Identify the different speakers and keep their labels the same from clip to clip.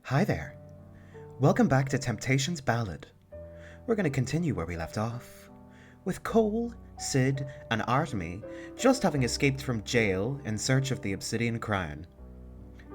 Speaker 1: Hi there. Welcome back to Temptation's Ballad. We're going to continue where we left off, with Cole, Sidd, and Artemi just having escaped from jail in search of the Obsidian Crown.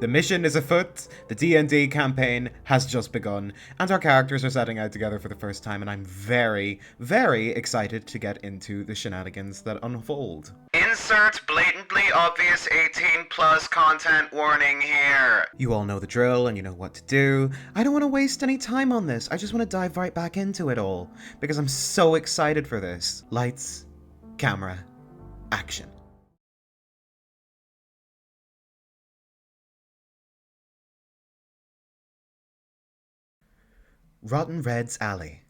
Speaker 1: The mission is afoot, the D&D campaign has just begun, and our characters are setting out together for the first time, and I'm very, very excited to get into the shenanigans that unfold. Insert blatantly obvious 18 plus content warning here. You all know the drill and you know what to do. I don't want to waste any time on this. I just want to dive right back into it all because I'm so excited for this. Lights, camera, action. Rotten Red's Alley.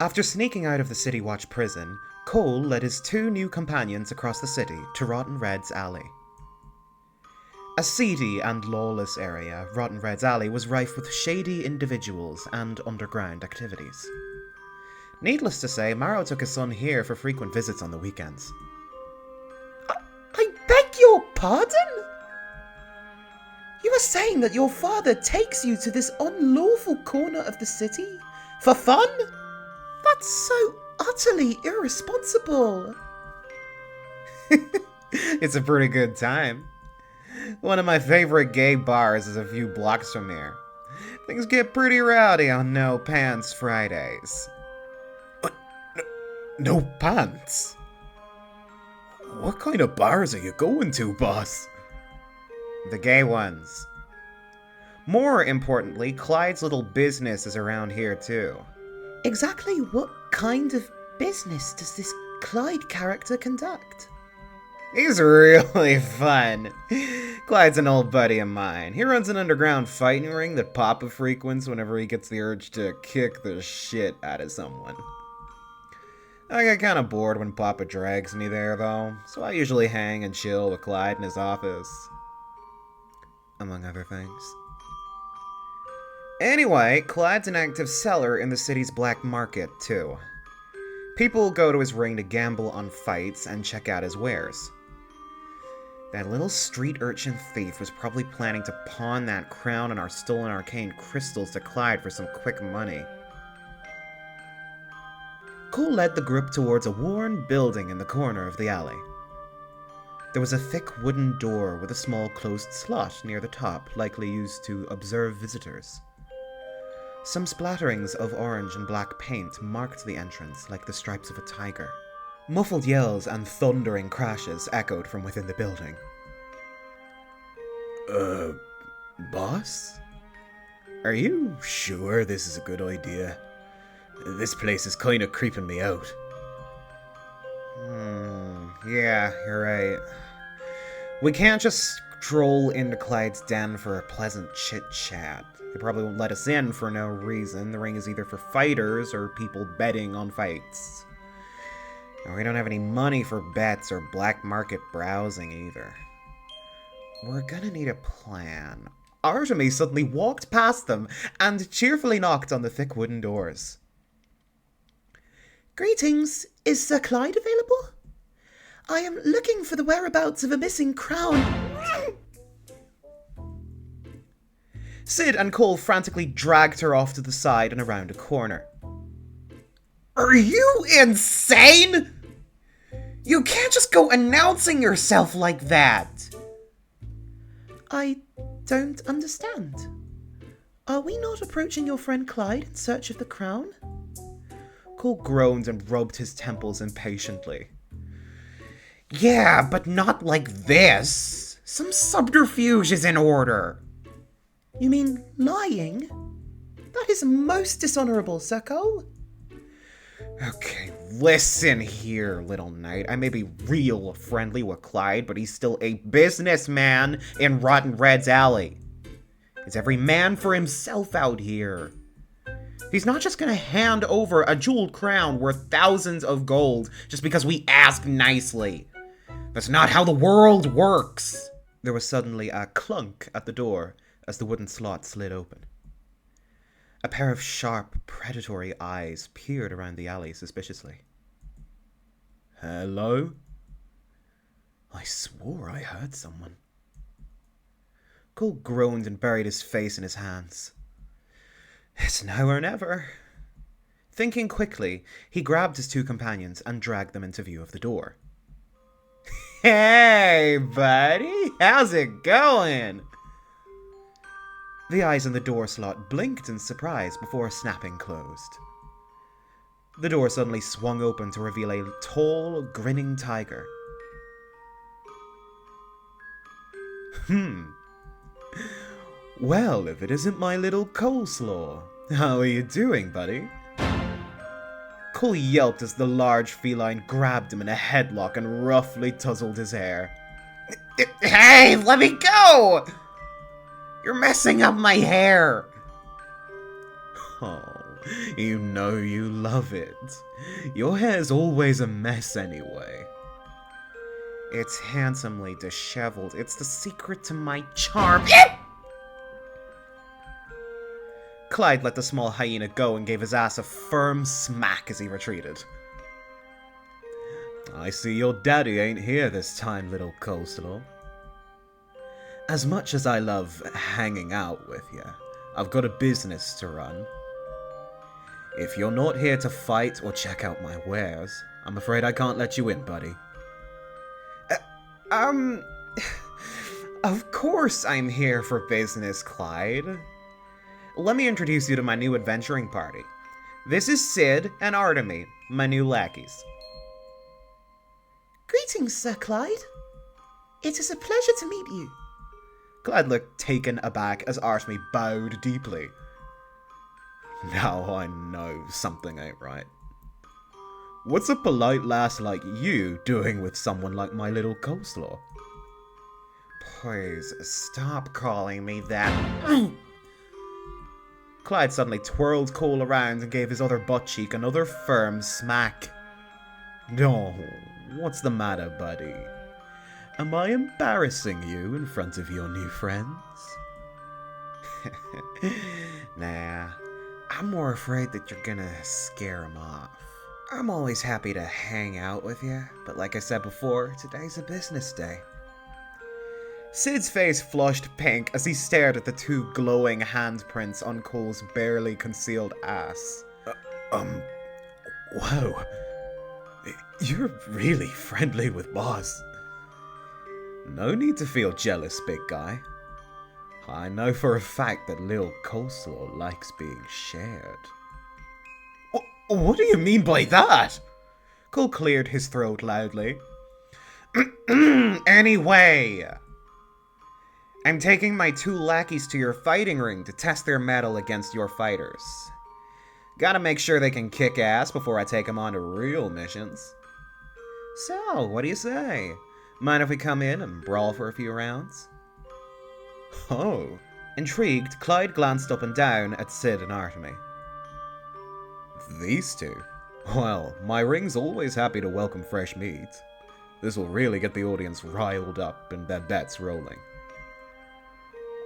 Speaker 1: After sneaking out of the City Watch prison, Cole led his two new companions across the city to Rotten Red's Alley. A seedy and lawless area, Rotten Red's Alley was rife with shady individuals and underground activities. Needless to say, Maro took his son here for frequent visits on the weekends. I beg your pardon? You were saying that your father takes you to this unlawful corner of the city? For fun? That's so utterly irresponsible. It's a pretty good time. One of my favorite gay bars is a few blocks from here. Things get pretty rowdy on No Pants Fridays. What? No pants? What kind of bars are you going to, boss? The gay ones. More importantly, Clyde's little business is around here too. Exactly what kind of business does this Clyde character conduct? He's really fun. Clyde's an old buddy of mine. He runs an underground fighting ring that Papa frequents whenever he gets the urge to kick the shit out of someone. I get kinda bored when Papa drags me there though, so I usually hang and chill with Clyde in his office. Among other things. Anyway, Clyde's an active seller in the city's black market, too. People go to his ring to gamble on fights and check out his wares. That little street urchin thief was probably planning to pawn that crown and our stolen arcane crystals to Clyde for some quick money. Cole led the group towards a worn building in the corner of the alley. There was a thick wooden door with a small closed slot near the top, likely used to observe visitors. Some splatterings of orange and black paint marked the entrance like the stripes of a tiger. Muffled yells and thundering crashes echoed from within the building. Boss? Are you sure this is a good idea? This place is kinda creeping me out. Yeah, you're right. We can't just stroll into Clyde's den for a pleasant chit-chat. They probably won't let us in for no reason. The ring is either for fighters or people betting on fights. And we don't have any money for bets or black market browsing either. We're gonna need a plan. Artemi suddenly walked past them and cheerfully knocked on the thick wooden doors. Greetings, is Sir Clyde available? I am looking for the whereabouts of a missing crown. Sidd and Cole frantically dragged her off to the side and around a corner. Are you insane? You can't just go announcing yourself like that. I don't understand. Are we not approaching your friend Clyde in search of the crown? Cole groaned and rubbed his temples impatiently. Yeah, but not like this. Some subterfuge is in order. You mean lying? That is most dishonorable, Sir Cole. Okay, listen here, little knight. I may be real friendly with Clyde, but he's still a businessman in Rotten Red's Alley. It's every man for himself out here. He's not just gonna hand over a jeweled crown worth thousands of gold just because we ask nicely. That's not how the world works. There was suddenly a clunk at the door as the wooden slot slid open. A pair of sharp, predatory eyes peered around the alley suspiciously. Hello? I swore I heard someone. Cole groaned and buried his face in his hands. It's now or never. Thinking quickly, he grabbed his two companions and dragged them into view of the door. Hey, buddy! How's it going? The eyes in the door slot blinked in surprise before snapping closed. The door suddenly swung open to reveal a tall, grinning tiger. Well, if it isn't my little coleslaw. How are you doing, buddy? Cole yelped as the large feline grabbed him in a headlock and roughly tousled his hair. Hey, let me go! You're messing up my hair! Oh, you know you love it. Your hair's always a mess anyway. It's handsomely disheveled. It's the secret to my charm. Clyde let the small hyena go and gave his ass a firm smack as he retreated. I see your daddy ain't here this time, little coleslaw. As much as I love hanging out with you, I've got a business to run. If you're not here to fight or check out my wares, I'm afraid I can't let you in, buddy. Of course I'm here for business, Clyde. Let me introduce you to my new adventuring party. This is Sidd and Artemi, my new lackeys. Greetings, Sir Clyde. It is a pleasure to meet you. Clyde looked taken aback as Artemi bowed deeply. Now I know something ain't right. What's a polite lass like you doing with someone like my little coleslaw? Please, stop calling me that. Clyde suddenly twirled Cole around and gave his other butt cheek another firm smack. No, what's the matter, buddy? Am I embarrassing you in front of your new friends? Nah, I'm more afraid that you're gonna scare them off. I'm always happy to hang out with you, but like I said before, today's a business day. Sid's face flushed pink as he stared at the two glowing handprints on Cole's barely concealed ass. Whoa. You're really friendly with Boss. No need to feel jealous, big guy. I know for a fact that Lil Coleslaw likes being shared. What do you mean by that? Cole cleared his throat loudly. Anyway, I'm taking my two lackeys to your fighting ring to test their mettle against your fighters. Gotta make sure they can kick ass before I take them on to real missions. So, what do you say? Mind if we come in and brawl for a few rounds? Oh. Intrigued, Clyde glanced up and down at Sidd and Artemi. These two? Well, my ring's always happy to welcome fresh meat. This will really get the audience riled up and their bets rolling.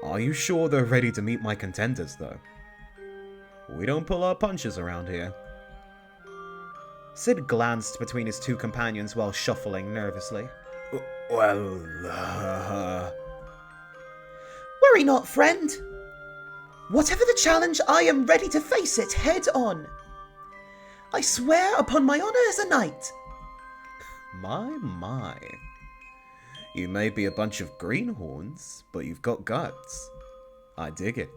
Speaker 1: Are you sure they're ready to meet my contenders, though? We don't pull our punches around here. Sidd glanced between his two companions while shuffling nervously. Well, Worry not, friend. Whatever the challenge, I am ready to face it head on. I swear upon my honor as a knight. My. You may be a bunch of greenhorns, but you've got guts. I dig it.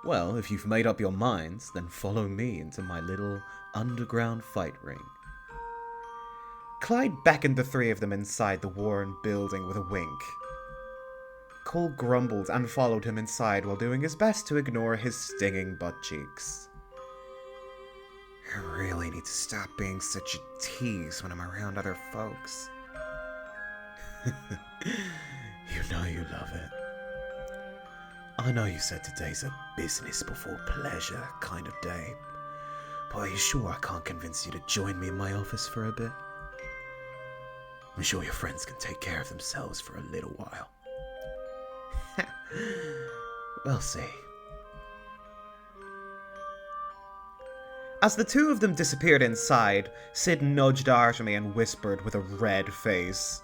Speaker 1: Well, if you've made up your minds, then follow me into my little underground fight ring. Clyde beckoned the three of them inside the worn building with a wink. Cole grumbled and followed him inside while doing his best to ignore his stinging butt cheeks. I really need to stop being such a tease when I'm around other folks. You know you love it. I know you said today's a business before pleasure kind of day, but are you sure I can't convince you to join me in my office for a bit? I'm sure your friends can take care of themselves for a little while. We'll see. As the two of them disappeared inside, Sidd nudged Artemi and whispered with a red face.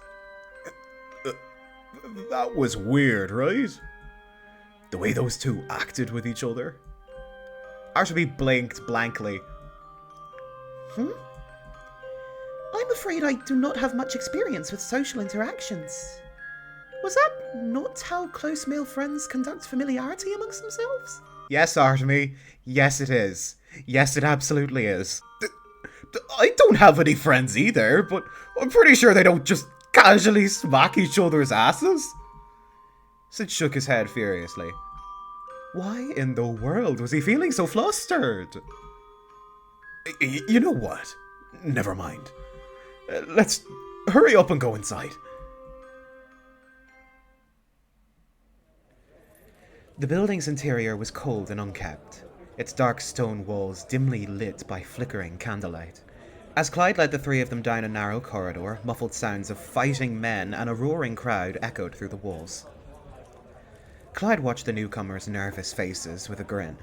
Speaker 1: That was weird, right? The way those two acted with each other. Artemi blinked blankly.
Speaker 2: I'm afraid I do not have much experience with social interactions. Was that not how close male friends conduct familiarity amongst themselves?
Speaker 1: Yes, Artemi. Yes, it is. Yes, it absolutely is. I don't have any friends either, but I'm pretty sure they don't just casually smack each other's asses. Sid shook his head furiously. Why in the world was he feeling so flustered? You know what? Never mind. Let's hurry up and go inside. The building's interior was cold and unkempt, its dark stone walls dimly lit by flickering candlelight. As Clyde led the three of them down a narrow corridor, muffled sounds of fighting men and a roaring crowd echoed through the walls. Clyde watched the newcomers' nervous faces with a grin.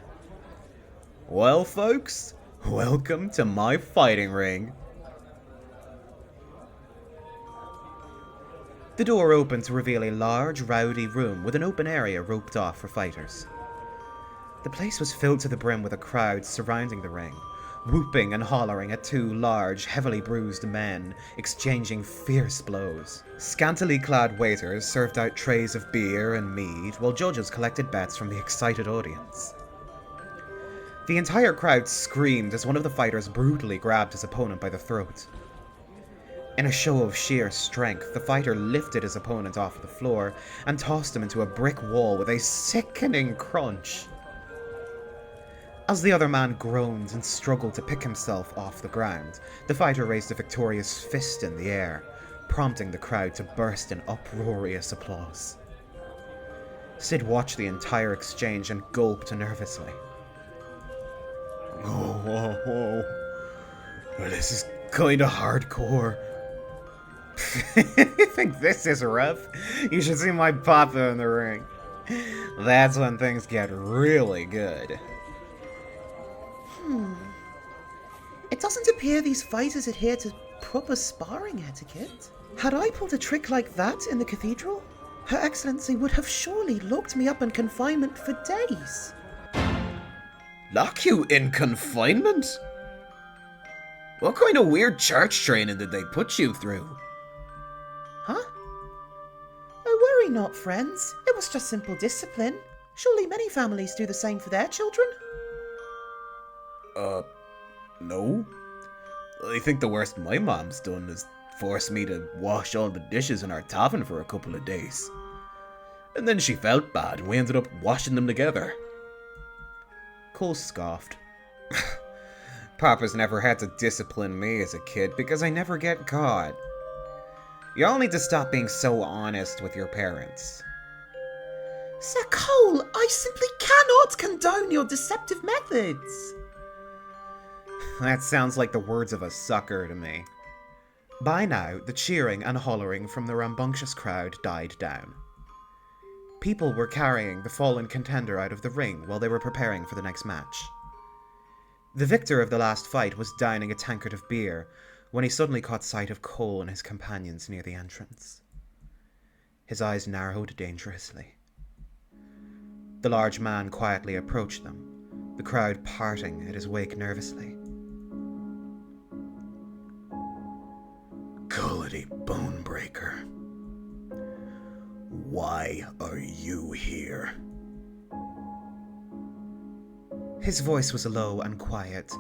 Speaker 1: Well, folks, welcome to my fighting ring. The door opened to reveal a large, rowdy room with an open area roped off for fighters. The place was filled to the brim with a crowd surrounding the ring, whooping and hollering at two large, heavily bruised men, exchanging fierce blows. Scantily clad waiters served out trays of beer and mead, while judges collected bets from the excited audience. The entire crowd screamed as one of the fighters brutally grabbed his opponent by the throat. In a show of sheer strength, the fighter lifted his opponent off the floor and tossed him into a brick wall with a sickening crunch. As the other man groaned and struggled to pick himself off the ground, the fighter raised a victorious fist in the air, prompting the crowd to burst in uproarious applause. Sid watched the entire exchange and gulped nervously. Oh, this is kinda hardcore. You think this is rough? You should see my papa in the ring. That's when things get really good.
Speaker 2: It doesn't appear these fighters adhere to proper sparring etiquette. Had I pulled a trick like that in the cathedral, Her Excellency would have surely locked me up in confinement for days.
Speaker 1: Lock you in confinement? What kind of weird church training did they put you through?
Speaker 2: Huh? Oh, worry not, friends. It was just simple discipline. Surely many families do the same for their children.
Speaker 1: No. I think the worst my mom's done is force me to wash all the dishes in our tavern for a couple of days. And then she felt bad and we ended up washing them together. Cole scoffed. Papa's never had to discipline me as a kid because I never get caught. You all need to stop being so honest with your parents.
Speaker 2: Sir Cole, I simply cannot condone your deceptive methods.
Speaker 1: That sounds like the words of a sucker to me. By now, the cheering and hollering from the rambunctious crowd died down. People were carrying the fallen contender out of the ring while they were preparing for the next match. The victor of the last fight was downing a tankard of beer when he suddenly caught sight of Cole and his companions near the entrance. His eyes narrowed dangerously. The large man quietly approached them, the crowd parting at his wake nervously. Quality Bonebreaker. Why are you here? His voice was low and quiet,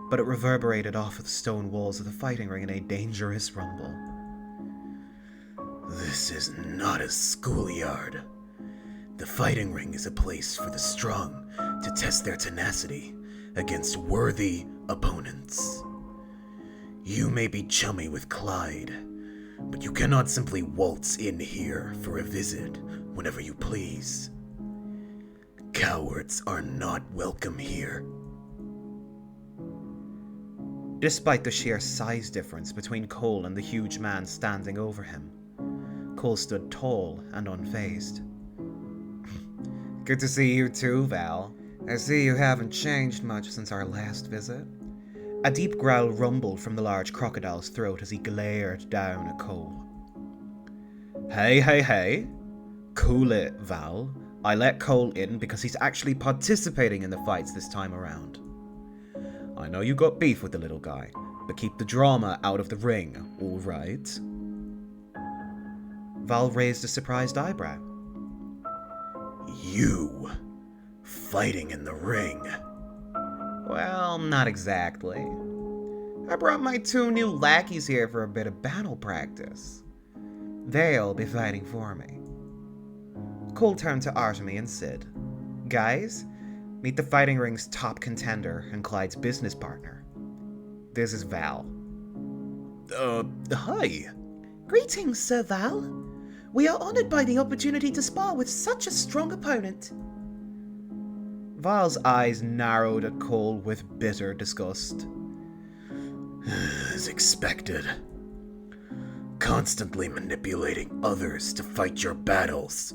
Speaker 1: but it reverberated off the stone walls of the fighting ring in a dangerous rumble. This is not a schoolyard. The fighting ring is a place for the strong to test their tenacity against worthy opponents. You may be chummy with Clyde, but you cannot simply waltz in here for a visit whenever you please. Cowards are not welcome here. Despite the sheer size difference between Cole and the huge man standing over him, Cole stood tall and unfazed. Good to see you too, Val. I see you haven't changed much since our last visit. A deep growl rumbled from the large crocodile's throat as he glared down at Cole. Hey. Cool it, Val. I let Cole in because he's actually participating in the fights this time around. I know you got beef with the little guy, but keep the drama out of the ring, alright? Val raised a surprised eyebrow. You fighting in the ring? Well, not exactly. I brought my 2 new lackeys here for a bit of battle practice. They'll be fighting for me. Cole turned to Artemi and Sidd. Guys, meet the fighting ring's top contender and Clyde's business partner. This is Val.
Speaker 3: Hi.
Speaker 2: Greetings, Sir Val. We are honored by the opportunity to spar with such a strong opponent.
Speaker 1: Val's eyes narrowed at Cole with bitter disgust.
Speaker 3: As expected. Constantly manipulating others to fight your battles.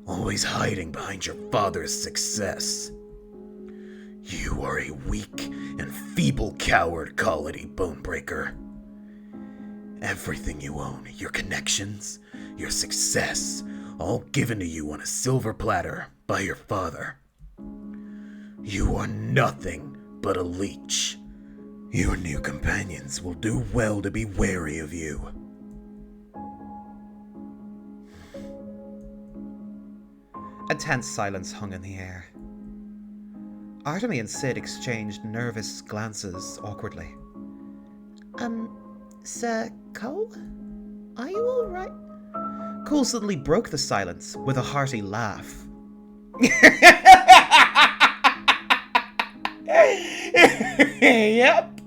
Speaker 3: Always hiding behind your father's success. You are a weak and feeble coward, Colony Bonebreaker. Everything you own, your connections, your success, all given to you on a silver platter by your father. You are nothing but a leech. Your new companions will do well to be wary of you.
Speaker 1: A tense silence hung in the air. Artemi and Sidd exchanged nervous glances awkwardly.
Speaker 2: Sir Cole? Are you alright?
Speaker 1: Cole suddenly broke the silence with a hearty laugh. Yep,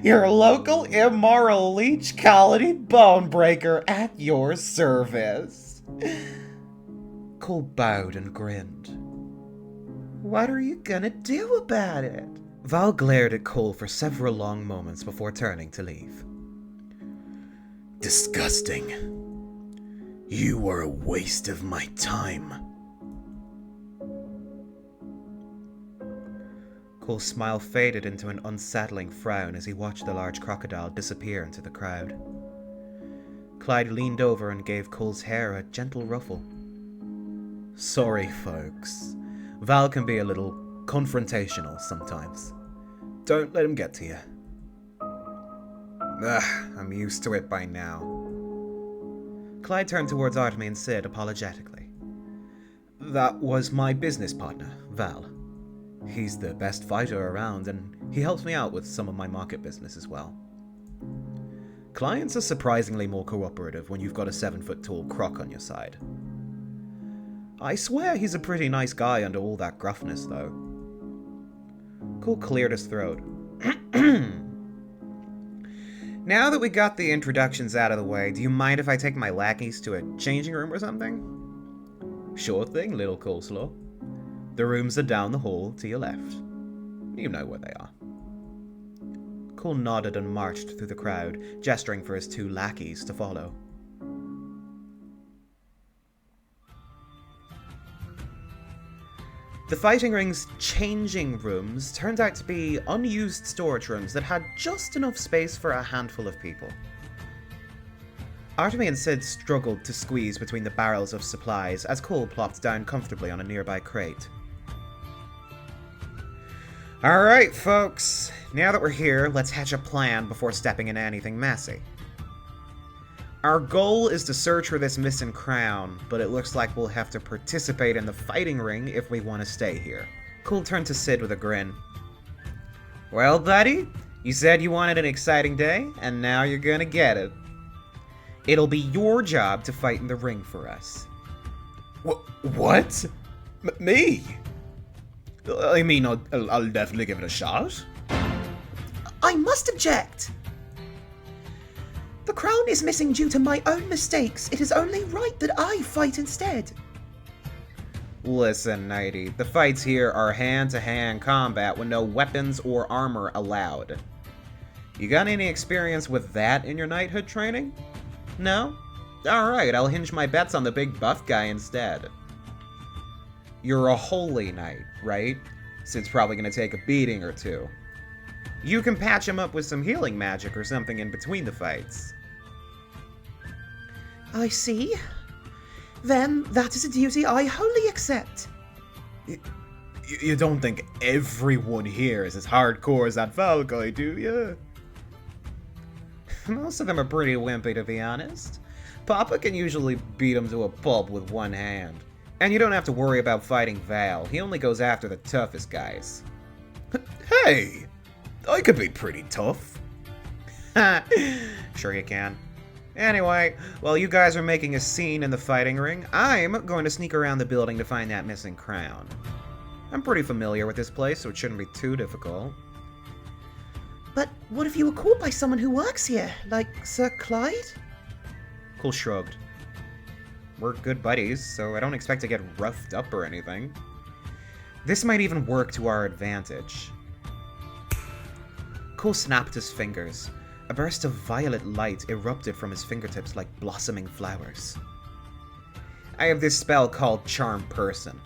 Speaker 1: your local immoral leech colony bonebreaker at your service. Cole bowed and grinned.
Speaker 2: What are you gonna do about it?
Speaker 1: Val glared at Cole for several long moments before turning to leave.
Speaker 3: Disgusting. You are a waste of my time.
Speaker 1: Cole's smile faded into an unsettling frown as he watched the large crocodile disappear into the crowd. Clyde leaned over and gave Cole's hair a gentle ruffle. Sorry, folks. Val can be a little confrontational sometimes. Don't let him get to you. I'm used to it by now. Clyde turned towards Artemi and Sidd apologetically. That was my business partner, Val. He's the best fighter around, and he helps me out with some of my market business as well. Clients are surprisingly more cooperative when you've got a 7-foot-tall croc on your side. I swear he's a pretty nice guy under all that gruffness, though. Cole cleared his throat. Now that we got the introductions out of the way, do you mind if I take my lackeys to a changing room or something? Sure thing, little coleslaw. The rooms are down the hall to your left. You know where they are. Cole nodded and marched through the crowd, gesturing for his 2 lackeys to follow. The fighting ring's changing rooms turned out to be unused storage rooms that had just enough space for a handful of people. Artemi and Sidd struggled to squeeze between the barrels of supplies as Cole plopped down comfortably on a nearby crate. Alright, folks. Now that we're here, let's hatch a plan before stepping into anything messy. Our goal is to search for this missing crown, but it looks like we'll have to participate in the fighting ring if we want to stay here. Cole turned to Sidd with a grin. Well, buddy, you said you wanted an exciting day, and now you're gonna get it. It'll be your job to fight in the ring for us.
Speaker 3: What? Me? I mean, I'll definitely give it a shot.
Speaker 2: I must object! The crown is missing due to my own mistakes. It is only right that I fight instead.
Speaker 1: Listen, Nighty, the fights here are hand-to-hand combat with no weapons or armor allowed. You got any experience with that in your knighthood training? No? Alright, I'll hinge my bets on the big buff guy instead. You're a holy knight, right? Sid's probably gonna take a beating or 2. You can patch him up with some healing magic or something in between the fights.
Speaker 2: I see. Then that is a duty I wholly accept.
Speaker 1: You don't think everyone here is as hardcore as that Falcoi, do you? Most of them are pretty wimpy, to be honest. Papa can usually beat him to a pulp with one hand. And you don't have to worry about fighting Val. He only goes after the toughest guys.
Speaker 3: Hey! I could be pretty tough.
Speaker 1: Sure you can. Anyway, while you guys are making a scene in the fighting ring, I'm going to sneak around the building to find that missing crown. I'm pretty familiar with this place, so it shouldn't be too difficult.
Speaker 2: But what if you were caught by someone who works here, like Sir Clyde?
Speaker 1: Cole shrugged. We're good buddies, so I don't expect to get roughed up or anything. This might even work to our advantage. Cole snapped his fingers. A burst of violet light erupted from his fingertips like blossoming flowers. I have this spell called Charm Person.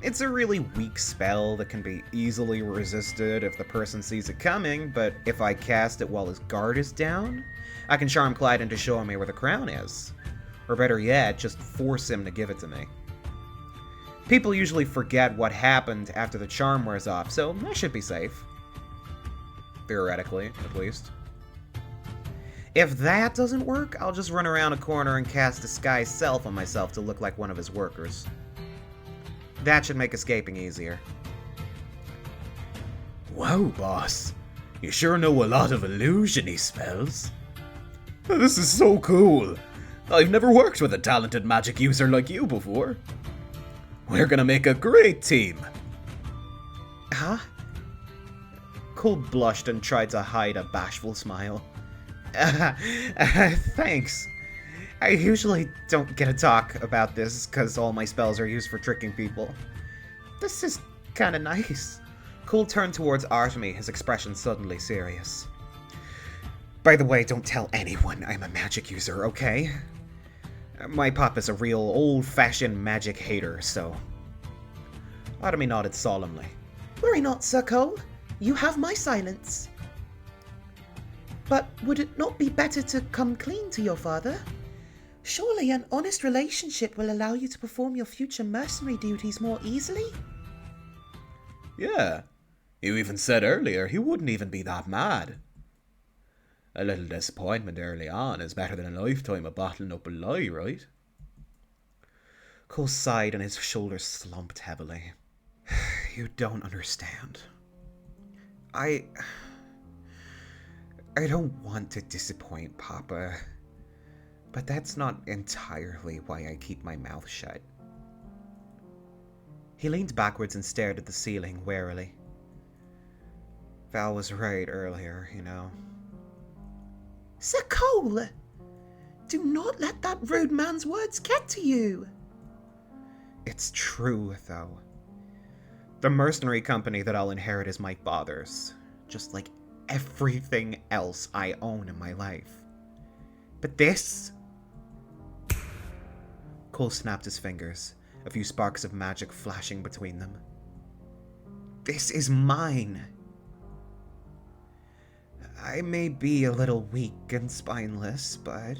Speaker 1: It's a really weak spell that can be easily resisted if the person sees it coming, but if I cast it while his guard is down, I can charm Clyde into showing me where the crown is. Or better yet, just force him to give it to me. People usually forget what happened after the charm wears off, so I should be safe. Theoretically, at least. If that doesn't work, I'll just run around a corner and cast Disguise Self on myself to look like one of his workers. That should make escaping easier.
Speaker 3: Wow, boss. You sure know a lot of illusion-y spells. This is so cool. I've never worked with a talented magic user like you before. We're gonna make a great team.
Speaker 1: Huh? Cole blushed and tried to hide a bashful smile. Thanks. I usually don't get to talk about this because all my spells are used for tricking people. This is kinda nice. Cole turned towards Artemi, his expression suddenly serious. By the way, don't tell anyone I'm a magic user, okay? My papa's a real old-fashioned magic hater, so... Artemi nodded solemnly.
Speaker 2: Worry not, Sir Cole. You have my silence. But would it not be better to come clean to your father? Surely an honest relationship will allow you to perform your future mercenary duties more easily?
Speaker 3: Yeah. You even said earlier he wouldn't even be that mad. A little disappointment early on is better than a lifetime of bottling up a lie, right?
Speaker 1: Cole sighed and his shoulders slumped heavily. You don't understand. I don't want to disappoint Papa, but that's not entirely why I keep my mouth shut. He leaned backwards and stared at the ceiling warily. Val was right earlier, you know.
Speaker 2: Sir Cole! Do not let that rude man's words get to you!
Speaker 1: It's true, though. The mercenary company that I'll inherit is my father's, just like everything else I own in my life. But this... Cole snapped his fingers, a few sparks of magic flashing between them. This is mine. I may be a little weak and spineless, but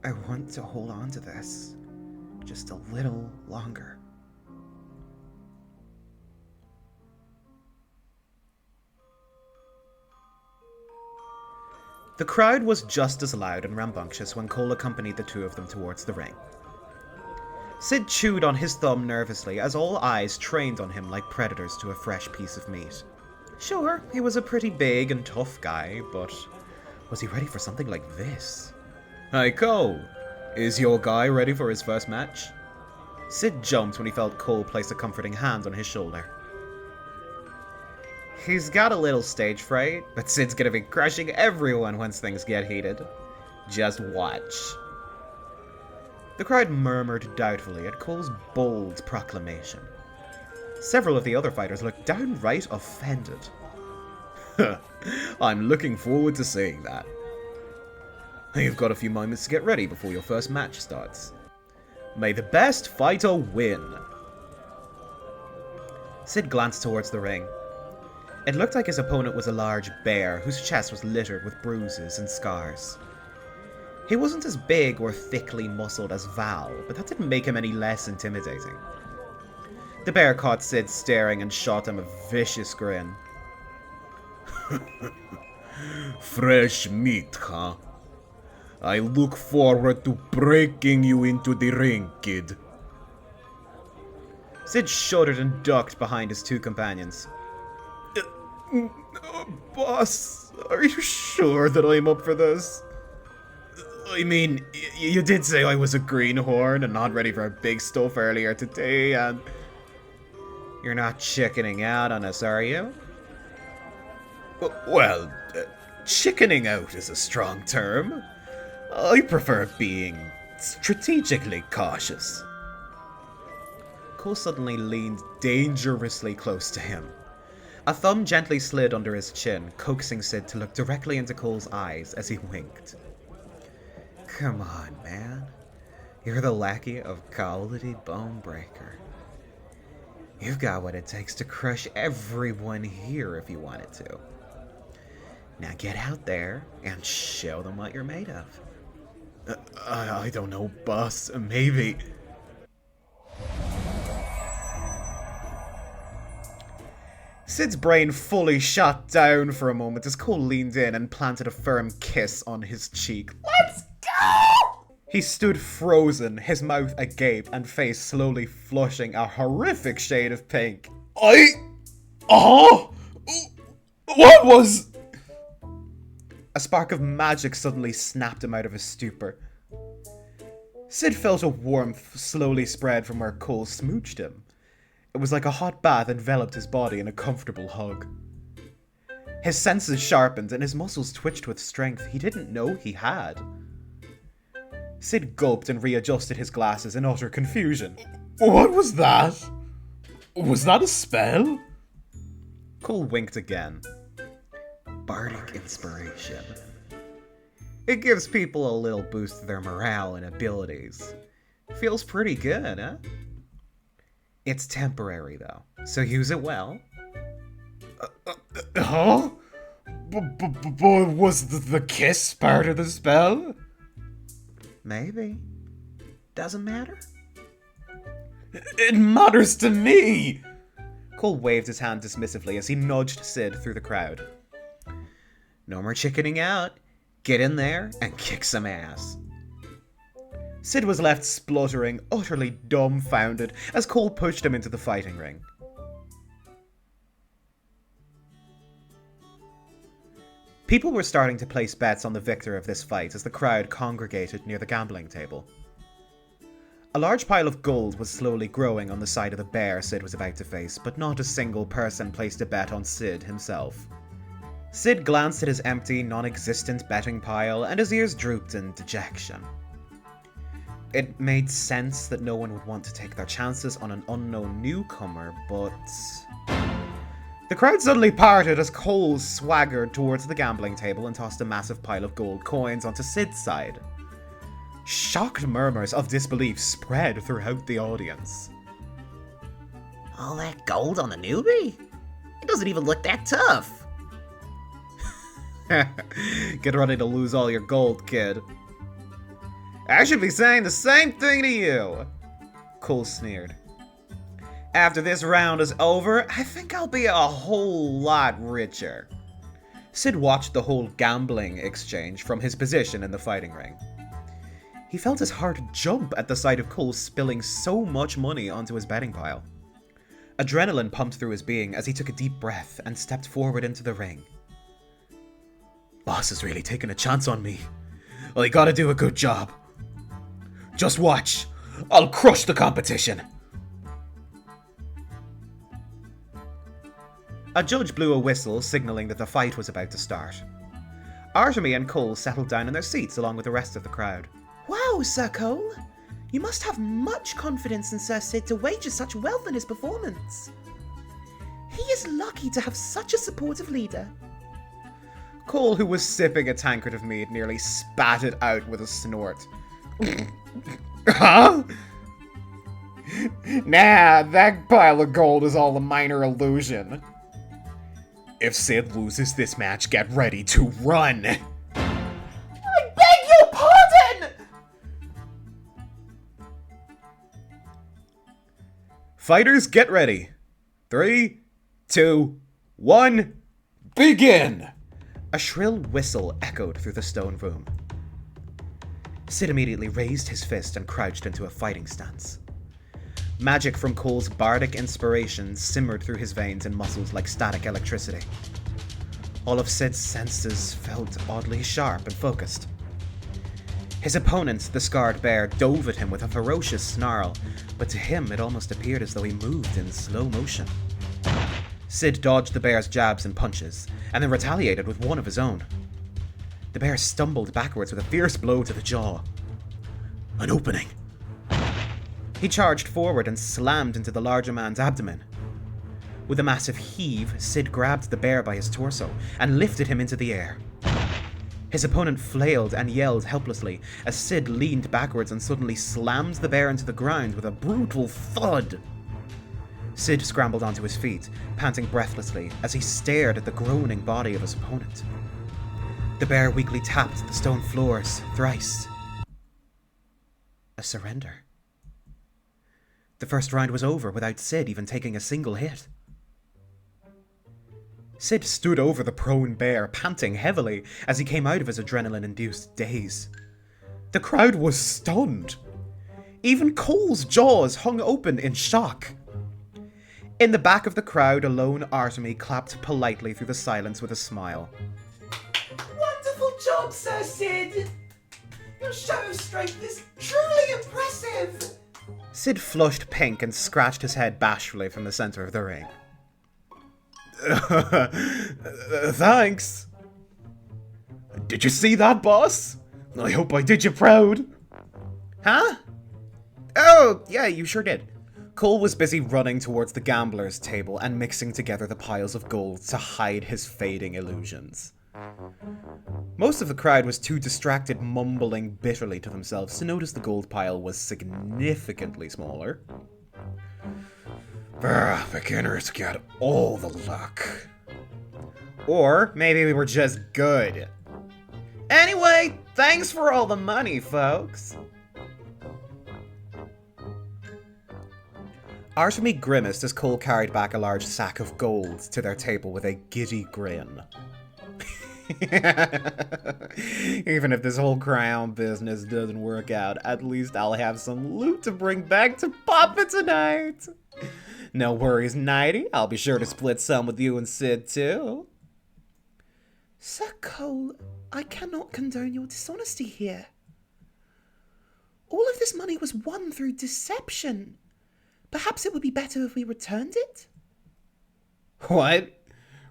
Speaker 1: I want to hold on to this just a little longer. The crowd was just as loud and rambunctious when Cole accompanied the two of them towards the ring. Sidd chewed on his thumb nervously as all eyes trained on him like predators to a fresh piece of meat. Sure, he was a pretty big and tough guy, but was he ready for something like this?
Speaker 3: Hey Cole, is your guy ready for his first match?
Speaker 1: Sidd jumped when he felt Cole place a comforting hand on his shoulder. He's got a little stage fright, but Sid's gonna be crushing everyone once things get heated. Just watch. The crowd murmured doubtfully at Cole's bold proclamation. Several of the other fighters looked downright offended.
Speaker 3: I'm looking forward to seeing that. You've got a few moments to get ready before your first match starts. May the best fighter win.
Speaker 1: Sidd glanced towards the ring. It looked like his opponent was a large bear whose chest was littered with bruises and scars. He wasn't as big or thickly muscled as Val, but that didn't make him any less intimidating. The bear caught Sidd staring and shot him a vicious grin.
Speaker 3: Fresh meat, huh? I look forward to breaking you into the ring, kid.
Speaker 1: Sidd shuddered and ducked behind his two companions.
Speaker 3: Boss, are you sure that I'm up for this? I mean, you did say I was a greenhorn and not ready for big stuff earlier today, and...
Speaker 1: You're not chickening out on us, are you?
Speaker 3: Well, chickening out is a strong term. I prefer being strategically cautious.
Speaker 1: Cole suddenly leaned dangerously close to him. A thumb gently slid under his chin, coaxing Sidd to look directly into Cole's eyes as he winked. Come on, man. You're the lackey of Quality Bonebreaker. You've got what it takes to crush everyone here if you wanted to. Now get out there and show them what you're made of.
Speaker 3: I don't know, boss. Maybe.
Speaker 1: Sid's brain fully shut down for a moment as Cole leaned in and planted a firm kiss on his cheek. Let's go! He stood frozen, his mouth agape and face slowly flushing a horrific shade of pink.
Speaker 3: What was...
Speaker 1: A spark of magic suddenly snapped him out of his stupor. Sidd felt a warmth slowly spread from where Cole smooched him. It was like a hot bath enveloped his body in a comfortable hug. His senses sharpened and his muscles twitched with strength he didn't know he had. Sidd gulped and readjusted his glasses in utter confusion.
Speaker 3: What was that? Was that a spell?
Speaker 1: Cole winked again. Bardic inspiration. It gives people a little boost to their morale and abilities. Feels pretty good, huh? It's temporary, though, so use it well.
Speaker 3: Huh? Was the kiss part of the spell?
Speaker 1: Maybe. Doesn't matter.
Speaker 3: It matters to me!
Speaker 1: Cole waved his hand dismissively as he nudged Sidd through the crowd. No more chickening out. Get in there and kick some ass. Sidd was left spluttering, utterly dumbfounded, as Cole pushed him into the fighting ring. People were starting to place bets on the victor of this fight as the crowd congregated near the gambling table. A large pile of gold was slowly growing on the side of the bear Sidd was about to face, but not a single person placed a bet on Sidd himself. Sidd glanced at his empty, non-existent betting pile, and his ears drooped in dejection. It made sense that no one would want to take their chances on an unknown newcomer, but... The crowd suddenly parted as Cole swaggered towards the gambling table and tossed a massive pile of gold coins onto Sidd's side. Shocked murmurs of disbelief spread throughout the audience.
Speaker 2: All that gold on the newbie? It doesn't even look that tough.
Speaker 1: Get ready to lose all your gold, kid. I should be saying the same thing to you, Cole sneered. After this round is over, I think I'll be a whole lot richer. Sidd watched the whole gambling exchange from his position in the fighting ring. He felt his heart jump at the sight of Cole spilling so much money onto his betting pile. Adrenaline pumped through his being as he took a deep breath and stepped forward into the ring.
Speaker 3: Boss is really taking a chance on me. I gotta do a good job. Just watch. I'll crush the competition.
Speaker 1: A judge blew a whistle, signaling that the fight was about to start. Artemi and Cole settled down in their seats along with the rest of the crowd.
Speaker 2: Wow, Sir Cole. You must have much confidence in Sir Sidd to wager such wealth in his performance. He is lucky to have such a supportive leader.
Speaker 1: Cole, who was sipping a tankard of mead, nearly spat it out with a snort.
Speaker 3: Huh?
Speaker 1: Nah, that pile of gold is all a minor illusion.
Speaker 3: If Sidd loses this match, get ready to run.
Speaker 2: I beg your pardon!
Speaker 1: Fighters, get ready. 3, 2, 1, begin! A shrill whistle echoed through the stone room. Sidd immediately raised his fist and crouched into a fighting stance. Magic from Cole's bardic inspiration simmered through his veins and muscles like static electricity. All of Sidd's senses felt oddly sharp and focused. His opponent, the scarred bear, dove at him with a ferocious snarl, but to him it almost appeared as though he moved in slow motion. Sidd dodged the bear's jabs and punches, and then retaliated with one of his own. The bear stumbled backwards with a fierce blow to the jaw.
Speaker 3: An opening.
Speaker 1: He charged forward and slammed into the larger man's abdomen. With a massive heave, Sidd grabbed the bear by his torso and lifted him into the air. His opponent flailed and yelled helplessly as Sidd leaned backwards and suddenly slammed the bear into the ground with a brutal thud. Sidd scrambled onto his feet, panting breathlessly as he stared at the groaning body of his opponent. The bear weakly tapped the stone floors thrice. A surrender. The first round was over without Sidd even taking a single hit. Sidd stood over the prone bear, panting heavily as he came out of his adrenaline-induced daze. The crowd was stunned. Even Cole's jaws hung open in shock. In the back of the crowd, a lone Artemi clapped politely through the silence with a smile.
Speaker 2: Wonderful job, Sir Sidd! Your show of strength is truly impressive!
Speaker 1: Sidd flushed pink and scratched his head bashfully from the center of the ring. Thanks. Did you see that, boss? I hope I did you proud. Huh? Oh, yeah, you sure did. Cole was busy running towards the gambler's table and mixing together the piles of gold to hide his fading illusions. Most of the crowd was too distracted mumbling bitterly to themselves to notice the gold pile was significantly smaller. Beginners get all the luck. Or maybe we were just good. Anyway, thanks for all the money, folks. Artemi grimaced as Cole carried back a large sack of gold to their table with a giddy grin. Even if this whole crown business doesn't work out, at least I'll have some loot to bring back to Papa tonight. No worries, Nighty. I'll be sure to split some with you and Sidd, too.
Speaker 2: Sir Cole, I cannot condone your dishonesty here. All of this money was won through deception. Perhaps it would be better if we returned it?
Speaker 1: What?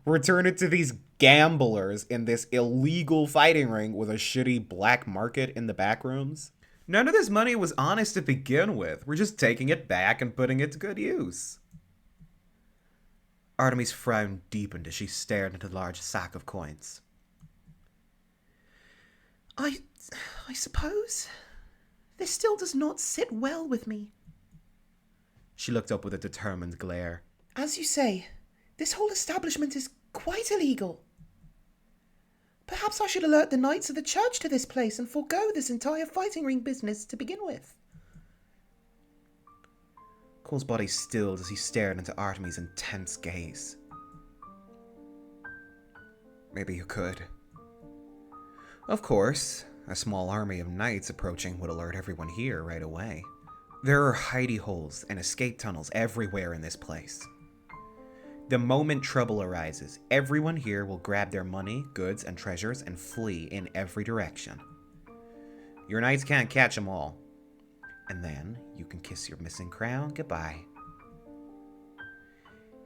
Speaker 1: Return it to these gamblers in this illegal fighting ring with a shitty black market in the back rooms? None of this money was honest to begin with. We're just taking it back and putting it to good use. Artemi's frown deepened as she stared into the large sack of coins.
Speaker 2: I suppose this still does not sit well with me.
Speaker 1: She looked up with a determined glare.
Speaker 2: As you say, this whole establishment is quite illegal. Perhaps I should alert the Knights of the Church to this place and forego this entire fighting ring business to begin with.
Speaker 1: Cole's body stilled as he stared into Artemi's intense gaze. Maybe you could. Of course, a small army of knights approaching would alert everyone here right away. There are hidey holes and escape tunnels everywhere in this place. The moment trouble arises, everyone here will grab their money, goods, and treasures and flee in every direction. Your knights can't catch them all. And then you can kiss your missing crown goodbye.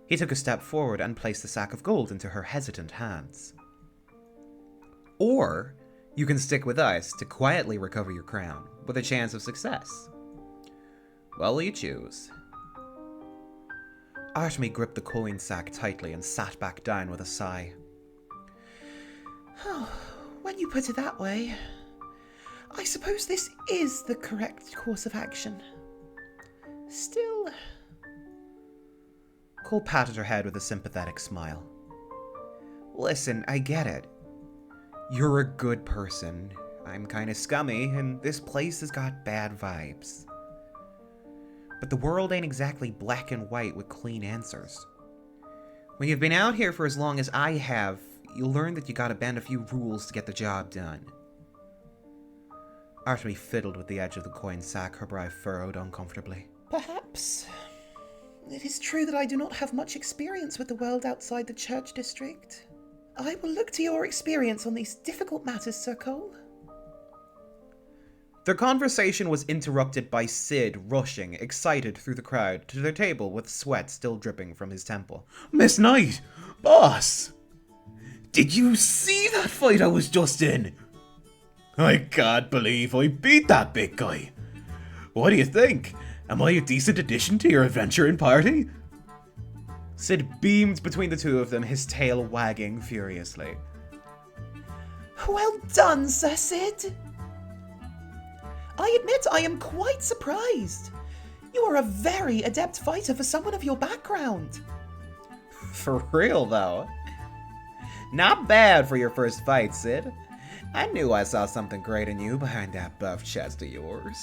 Speaker 1: He took a step forward and placed the sack of gold into her hesitant hands. Or you can stick with us to quietly recover your crown with a chance of success. What will you choose? Artemi gripped the coin sack tightly and sat back down with a sigh.
Speaker 2: Oh, when you put it that way, I suppose this is the correct course of action. Still...
Speaker 1: Cole patted her head with a sympathetic smile. Listen, I get it. You're a good person. I'm kinda scummy, and this place has got bad vibes. But the world ain't exactly black and white with clean answers. When you've been out here for as long as I have, you'll learn that you gotta bend a few rules to get the job done. Artemi fiddled with the edge of the coin sack, her brow furrowed uncomfortably.
Speaker 2: Perhaps. It is true that I do not have much experience with the world outside the church district. I will look to your experience on these difficult matters, Sir Cole.
Speaker 1: Their conversation was interrupted by Sidd rushing, excited, through the crowd to their table with sweat still dripping from his temple.
Speaker 3: Miss Knight! Boss! Did you see that fight I was just in? I can't believe I beat that big guy. What do you think? Am I a decent addition to your adventuring party?
Speaker 1: Sidd beamed between the two of them, his tail wagging furiously.
Speaker 2: Well done, Sir Sidd. I admit I am quite surprised. You are a very adept fighter for someone of your background.
Speaker 1: For real, though. Not bad for your first fight, Sidd. I knew I saw something great in you behind that buff chest of yours.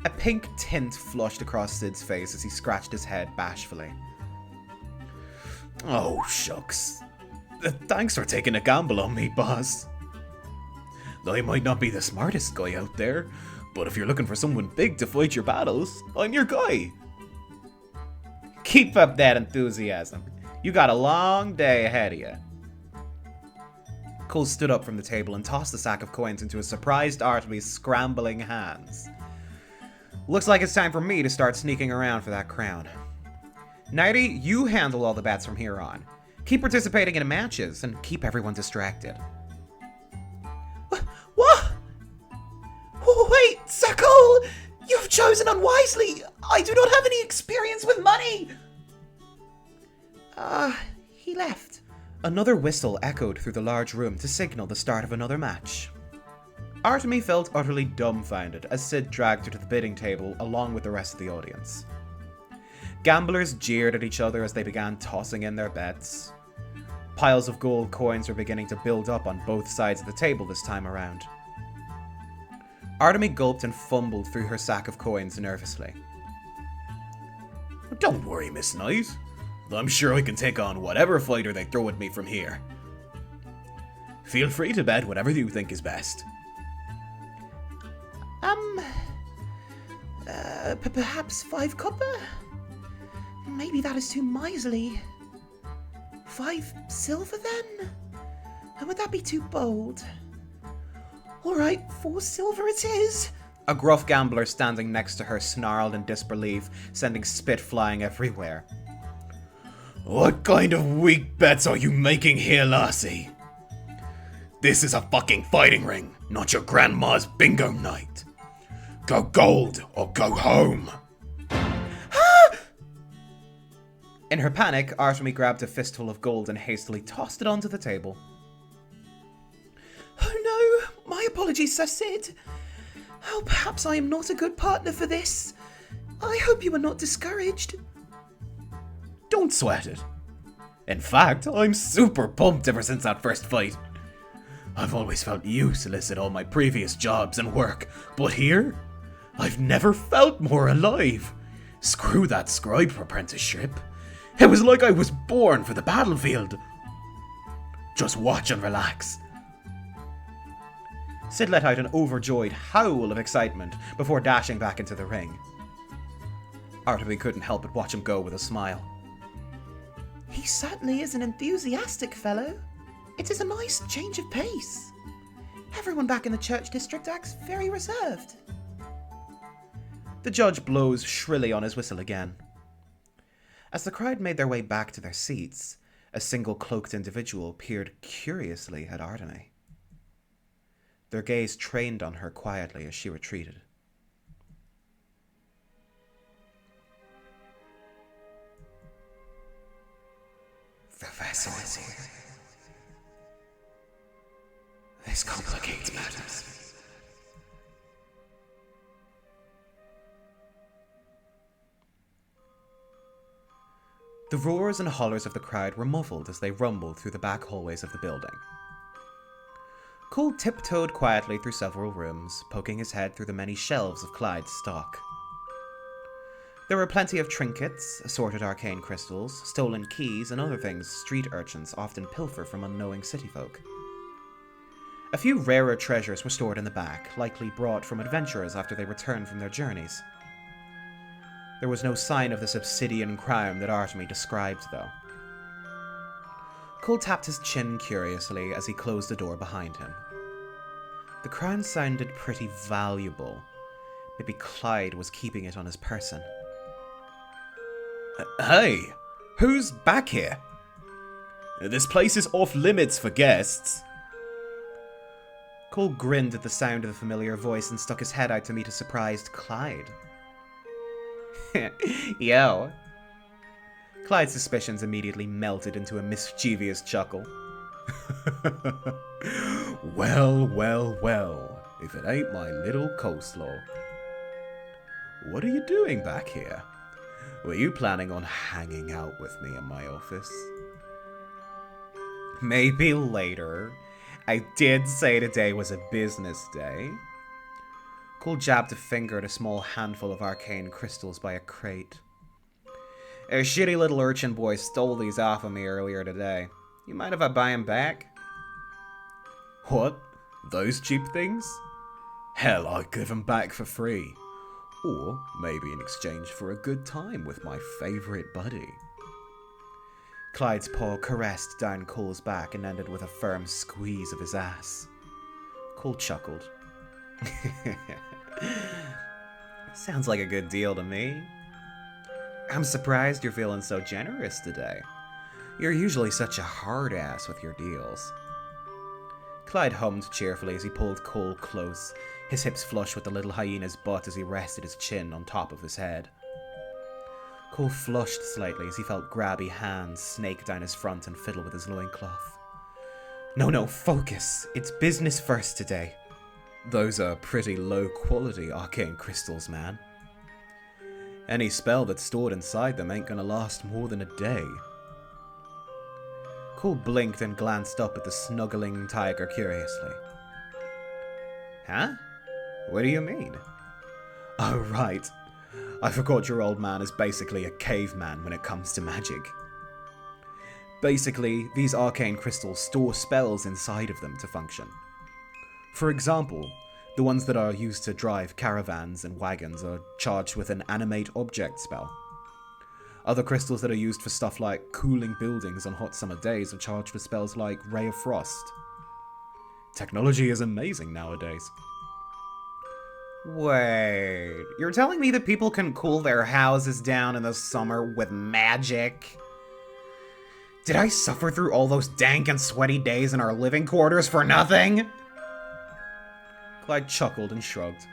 Speaker 1: A pink tint flushed across Sidd's face as he scratched his head bashfully.
Speaker 3: Oh, shucks. Thanks for taking a gamble on me, boss. I might not be the smartest guy out there, but if you're looking for someone big to fight your battles, I'm your guy.
Speaker 1: Keep up that enthusiasm. You got a long day ahead of you. Cole stood up from the table and tossed the sack of coins into a surprised Artemi's scrambling hands. Looks like it's time for me to start sneaking around for that crown. Nighty, you handle all the bets from here on. Keep participating in matches and keep everyone distracted.
Speaker 2: What? Wait, Sir Cole! You've chosen unwisely! I do not have any experience with money! He left.
Speaker 1: Another whistle echoed through the large room to signal the start of another match. Artemi felt utterly dumbfounded as Sidd dragged her to the bidding table along with the rest of the audience. Gamblers jeered at each other as they began tossing in their bets. Piles of gold coins were beginning to build up on both sides of the table this time around. Artemi gulped and fumbled through her sack of coins nervously.
Speaker 3: Don't worry, Miss Knight. I'm sure I can take on whatever fighter they throw at me from here. Feel free to bet whatever you think is best.
Speaker 2: Perhaps 5 copper? Maybe that is too miserly. 5 silver then? Would that be too bold? Alright, 4 silver it is.
Speaker 1: A gruff gambler standing next to her snarled in disbelief, sending spit flying everywhere.
Speaker 3: What kind of weak bets are you making here, lassie? This is a fucking fighting ring, not your grandma's bingo night. Go gold or go home.
Speaker 1: In her panic, Artemi grabbed a fistful of gold and hastily tossed it onto the table.
Speaker 2: Oh no, my apologies, Sir Sidd. Oh, perhaps I am not a good partner for this. I hope you are not discouraged.
Speaker 3: Don't sweat it. In fact, I'm super pumped ever since that first fight. I've always felt useless at all my previous jobs and work, but here, I've never felt more alive. Screw that scribe apprenticeship. It was like I was born for the battlefield. Just watch and relax.
Speaker 1: Sidd let out an overjoyed howl of excitement before dashing back into the ring. Artemi couldn't help but watch him go with a smile.
Speaker 2: He certainly is an enthusiastic fellow. It is a nice change of pace. Everyone back in the church district acts very reserved.
Speaker 1: The judge blows shrilly on his whistle again. As the crowd made their way back to their seats, a single cloaked individual peered curiously at Artemi. Their gaze trained on her quietly as she retreated.
Speaker 3: The vessel is here. This complicates matters.
Speaker 1: The roars and hollers of the crowd were muffled as they rumbled through the back hallways of the building. Cole tiptoed quietly through several rooms, poking his head through the many shelves of Clyde's stock. There were plenty of trinkets, assorted arcane crystals, stolen keys, and other things street urchins often pilfer from unknowing city folk. A few rarer treasures were stored in the back, likely brought from adventurers after they returned from their journeys. There was no sign of this obsidian crown that Artemi described, though. Cole tapped his chin curiously as he closed the door behind him. The crown sounded pretty valuable. Maybe Clyde was keeping it on his person.
Speaker 3: Hey, who's back here? This place is off limits for guests.
Speaker 1: Cole grinned at the sound of the familiar voice and stuck his head out to meet a surprised Clyde. Yo. Clyde's suspicions immediately melted into a mischievous chuckle.
Speaker 3: Well, well, well, if it ain't my little coleslaw. What are you doing back here? Were you planning on hanging out with me in my office?
Speaker 1: Maybe later. I did say today was a business day. Cole jabbed a finger at a small handful of arcane crystals by a crate. A shitty little urchin boy stole these off of me earlier today. You mind if I buy them back?
Speaker 3: What? Those cheap things? Hell, I'd give them back for free. Or maybe in exchange for a good time with my favourite buddy.
Speaker 1: Clyde's paw caressed down Cole's back and ended with a firm squeeze of his ass. Cole chuckled. Sounds like a good deal to me. I'm surprised you're feeling so generous today. You're usually such a hard ass with your deals. Clyde hummed cheerfully as he pulled Cole close, his hips flush with the little hyena's butt as he rested his chin on top of his head. Cole flushed slightly as he felt grabby hands snake down his front and fiddle with his loincloth. No, focus. It's business first today.
Speaker 3: Those are pretty low-quality arcane crystals, man. Any spell that's stored inside them ain't gonna last more than a day.
Speaker 1: Cole blinked and glanced up at the snuggling tiger curiously. Huh? What do you mean?
Speaker 3: Oh, right. I forgot your old man is basically a caveman when it comes to magic. Basically, these arcane crystals store spells inside of them to function. For example, the ones that are used to drive caravans and wagons are charged with an animate object spell. Other crystals that are used for stuff like cooling buildings on hot summer days are charged with spells like Ray of Frost. Technology is amazing nowadays.
Speaker 1: Wait, you're telling me that people can cool their houses down in the summer with magic? Did I suffer through all those dank and sweaty days in our living quarters for nothing?
Speaker 3: Clyde chuckled and shrugged.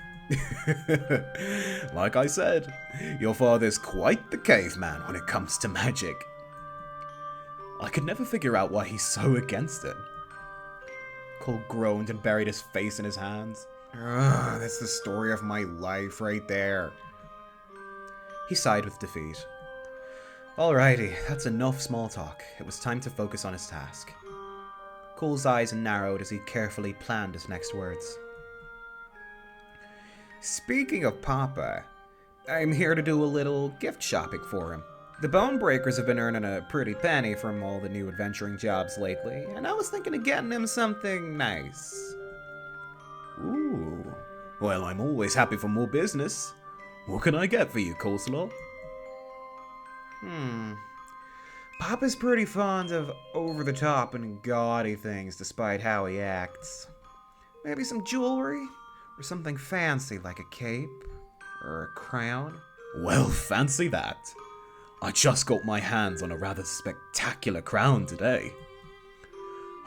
Speaker 3: Like I said, your father's quite the caveman when it comes to magic. I could never figure out why he's so against it.
Speaker 1: Cole groaned and buried his face in his hands. Ugh, that's the story of my life right there. He sighed with defeat. Alrighty, that's enough small talk. It was time to focus on his task. Cole's eyes narrowed as he carefully planned his next words. Speaking of Papa, I'm here to do a little gift shopping for him. The Bone Breakers have been earning a pretty penny from all the new adventuring jobs lately, and I was thinking of getting him something nice.
Speaker 3: Ooh, well, I'm always happy for more business. What can I get for you, Coleslaw?
Speaker 1: Papa's pretty fond of over-the-top and gaudy things despite how he acts. Maybe some jewelry? Or something fancy like a cape? Or a crown?
Speaker 3: Well, fancy that. I just got my hands on a rather spectacular crown today.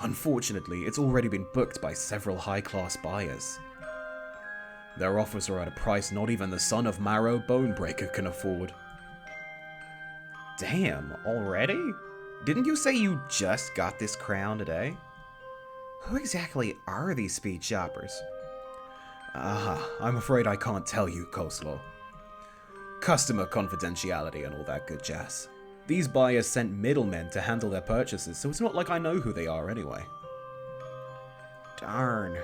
Speaker 3: Unfortunately, it's already been booked by several high-class buyers. Their offers are at a price not even the son of Marrow Bonebreaker can afford.
Speaker 1: Damn, already? Didn't you say you just got this crown today? Who exactly are these speed shoppers?
Speaker 3: I'm afraid I can't tell you, Coleslaw. Customer confidentiality and all that good jazz. These buyers sent middlemen to handle their purchases, so it's not like I know who they are anyway.
Speaker 1: Darn.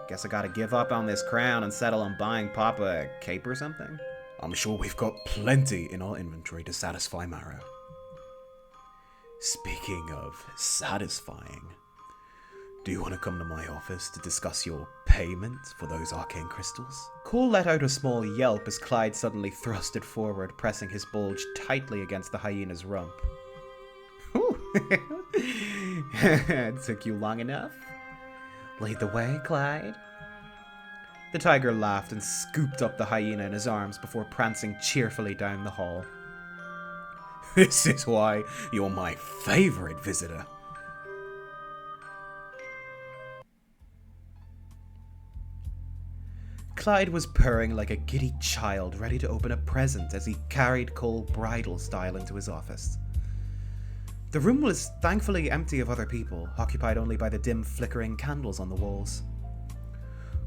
Speaker 1: Guess I gotta give up on this crown and settle on buying Papa a cape or something?
Speaker 3: I'm sure we've got plenty in our inventory to satisfy Mara. Speaking of satisfying, do you want to come to my office to discuss your payment for those arcane crystals?
Speaker 1: Cole let out a small yelp as Clyde suddenly thrusted forward, pressing his bulge tightly against the hyena's rump. Ooh. It took you long enough. Lead the way, Clyde. The tiger laughed and scooped up the hyena in his arms before prancing cheerfully down the hall.
Speaker 3: This is why you're my favorite visitor.
Speaker 1: Clyde was purring like a giddy child ready to open a present as he carried Cole bridal style into his office. The room was thankfully empty of other people, occupied only by the dim flickering candles on the walls.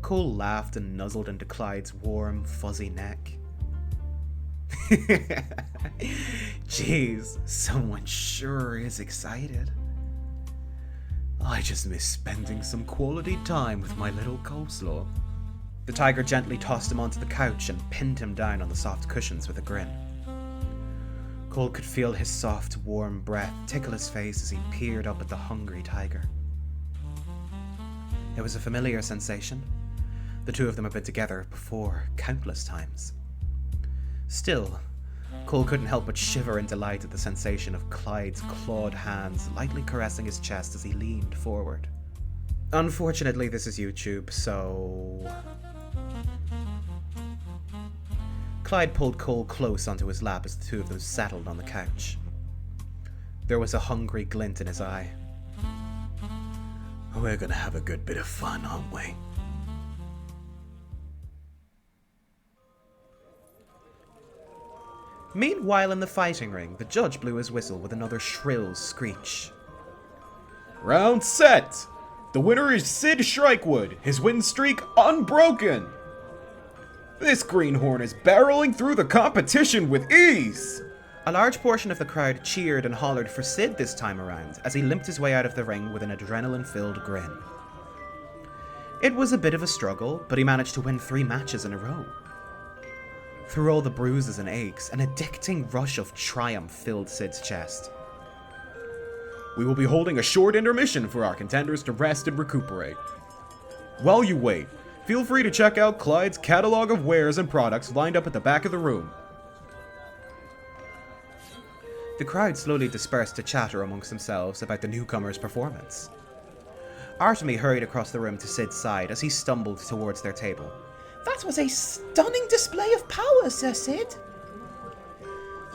Speaker 1: Cole laughed and nuzzled into Clyde's warm, fuzzy neck. Jeez, someone sure is excited. I just miss spending some quality time with my little coleslaw. The tiger gently tossed him onto the couch and pinned him down on the soft cushions with a grin. Cole could feel his soft, warm breath tickle his face as he peered up at the hungry tiger. It was a familiar sensation. The two of them had been together before, countless times. Still, Cole couldn't help but shiver in delight at the sensation of Clyde's clawed hands lightly caressing his chest as he leaned forward. Unfortunately, this is YouTube, so... Clyde pulled Cole close onto his lap as the two of them settled on the couch. There was a hungry glint in his eye.
Speaker 3: We're gonna have a good bit of fun, aren't we?
Speaker 1: Meanwhile, in the fighting ring, the judge blew his whistle with another shrill screech.
Speaker 4: Round set! The winner is Sidd Shrikewood, his win streak unbroken! This greenhorn is barreling through the competition with ease!
Speaker 1: A large portion of the crowd cheered and hollered for Sidd this time around as he limped his way out of the ring with an adrenaline-filled grin. It was a bit of a struggle, but he managed to win 3 matches in a row. Through all the bruises and aches, an addicting rush of triumph filled Sidd's chest.
Speaker 4: We will be holding a short intermission for our contenders to rest and recuperate. While you wait, feel free to check out Clyde's catalog of wares and products lined up at the back of the room.
Speaker 1: The crowd slowly dispersed to chatter amongst themselves about the newcomer's performance. Artemi hurried across the room to Sidd's side as he stumbled towards their table.
Speaker 2: That was a stunning display of power, Sir Sidd.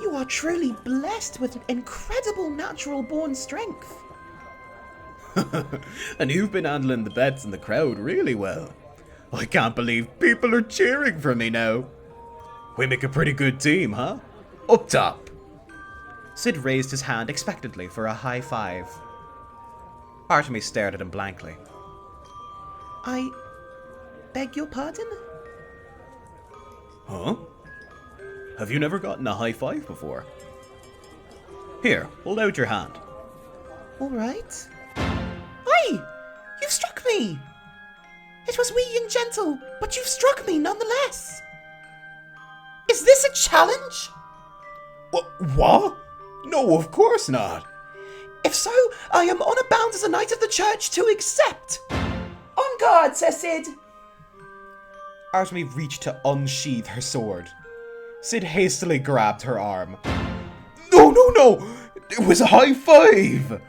Speaker 2: You are truly blessed with incredible natural-born strength.
Speaker 4: And you've been handling the bets in the crowd really well. I can't believe people are cheering for me now. We make a pretty good team, huh? Up top.
Speaker 1: Sidd raised his hand expectantly for a high five. Artemi stared at him blankly.
Speaker 2: I beg your pardon?
Speaker 4: Huh? Have you never gotten a high five before? Here, hold out your hand.
Speaker 2: All right. Aye! You've struck me! It was wee and gentle, but you've struck me nonetheless. Is this a challenge?
Speaker 4: What? No, of course not.
Speaker 2: If so, I am honor bound as a knight of the church to accept. On guard, Sir Sidd.
Speaker 1: Artemi reached to unsheath her sword. Sidd hastily grabbed her arm.
Speaker 4: No! It was a high five!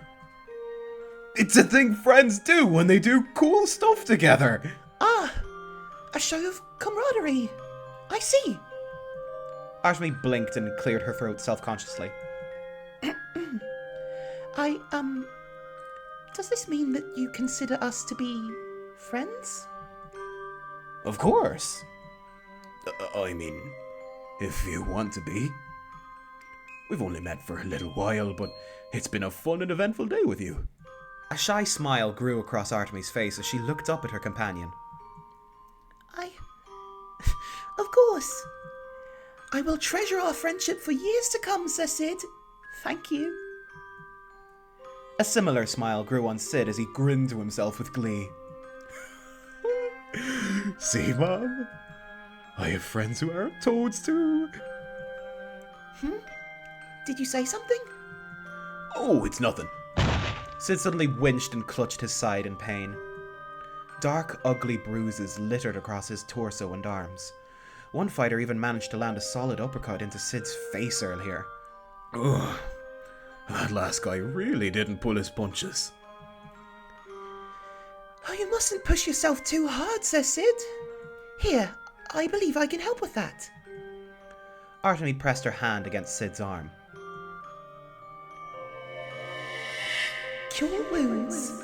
Speaker 4: It's a thing friends do when they do cool stuff together.
Speaker 2: Ah, a show of camaraderie. I see.
Speaker 1: Artemi blinked and cleared her throat self-consciously.
Speaker 2: Does this mean that you consider us to be friends?
Speaker 4: Of course. I mean, if you want to be. We've only met for a little while, but it's been a fun and eventful day with you.
Speaker 1: A shy smile grew across Artemi's face as she looked up at her companion.
Speaker 2: Of course. I will treasure our friendship for years to come, Sir Sidd. Thank you.
Speaker 1: A similar smile grew on Sidd as he grinned to himself with glee.
Speaker 4: See, Mom? I have friends who are toads too.
Speaker 2: Did you say something?
Speaker 3: Oh, it's nothing.
Speaker 1: Sidd suddenly winched and clutched his side in pain. Dark, ugly bruises littered across his torso and arms. One fighter even managed to land a solid uppercut into Sidd's face earlier.
Speaker 3: Ugh. That last guy really didn't pull his punches.
Speaker 2: Oh, you mustn't push yourself too hard, Sir Sidd. Here, I believe I can help with that.
Speaker 1: Artemi pressed her hand against Sidd's arm.
Speaker 2: Cure wounds.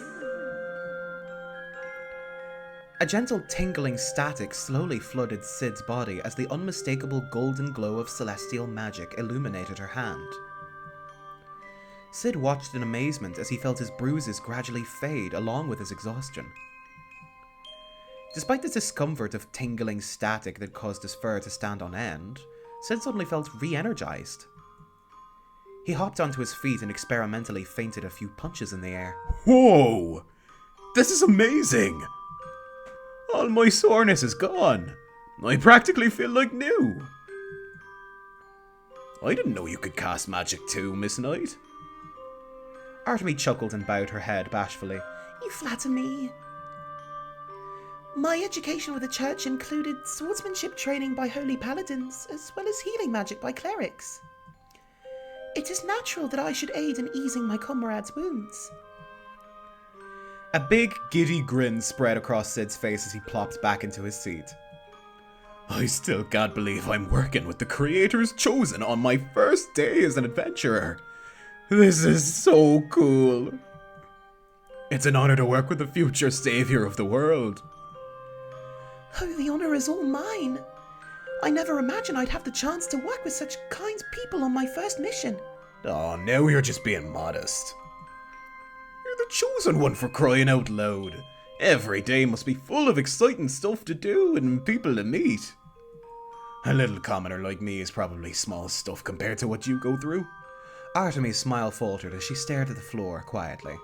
Speaker 1: A gentle tingling static slowly flooded Sidd's body as the unmistakable golden glow of celestial magic illuminated her hand. Sidd watched in amazement as he felt his bruises gradually fade along with his exhaustion. Despite the discomfort of tingling static that caused his fur to stand on end, Sidd suddenly felt re-energized. He hopped onto his feet and experimentally feinted a few punches in the air.
Speaker 3: Whoa! This is amazing! All my soreness is gone. I practically feel like new. I didn't know you could cast magic too, Miss Knight.
Speaker 1: Artemi chuckled and bowed her head bashfully.
Speaker 2: You flatter me. My education with the church included swordsmanship training by holy paladins, as well as healing magic by clerics. It is natural that I should aid in easing my comrades' wounds.
Speaker 1: A big, giddy grin spread across Sidd's face as he plopped back into his seat.
Speaker 3: I still can't believe I'm working with the creators chosen on my first day as an adventurer. This is so cool. It's an honor to work with the future savior of the world.
Speaker 2: Oh, the honor is all mine. I never imagined I'd have the chance to work with such kind people on my first mission.
Speaker 3: Oh, now you're just being modest. You're the chosen one, for crying out loud. Every day must be full of exciting stuff to do and people to meet. A little commoner like me is probably small stuff compared to what you go through.
Speaker 1: Artemi's smile faltered as she stared at the floor quietly.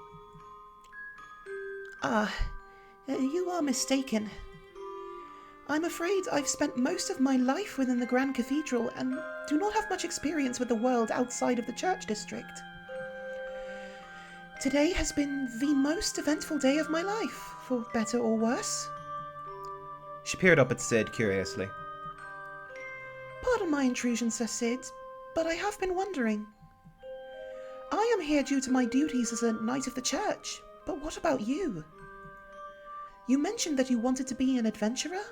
Speaker 2: You are mistaken. I'm afraid I've spent most of my life within the Grand Cathedral and do not have much experience with the world outside of the church district. Today has been the most eventful day of my life, for better or worse.
Speaker 1: She peered up at Sidd curiously.
Speaker 2: Pardon my intrusion, Sir Sidd, but I have been wondering. I am here due to my duties as a knight of the church, but what about you? You mentioned that you wanted to be an adventurer?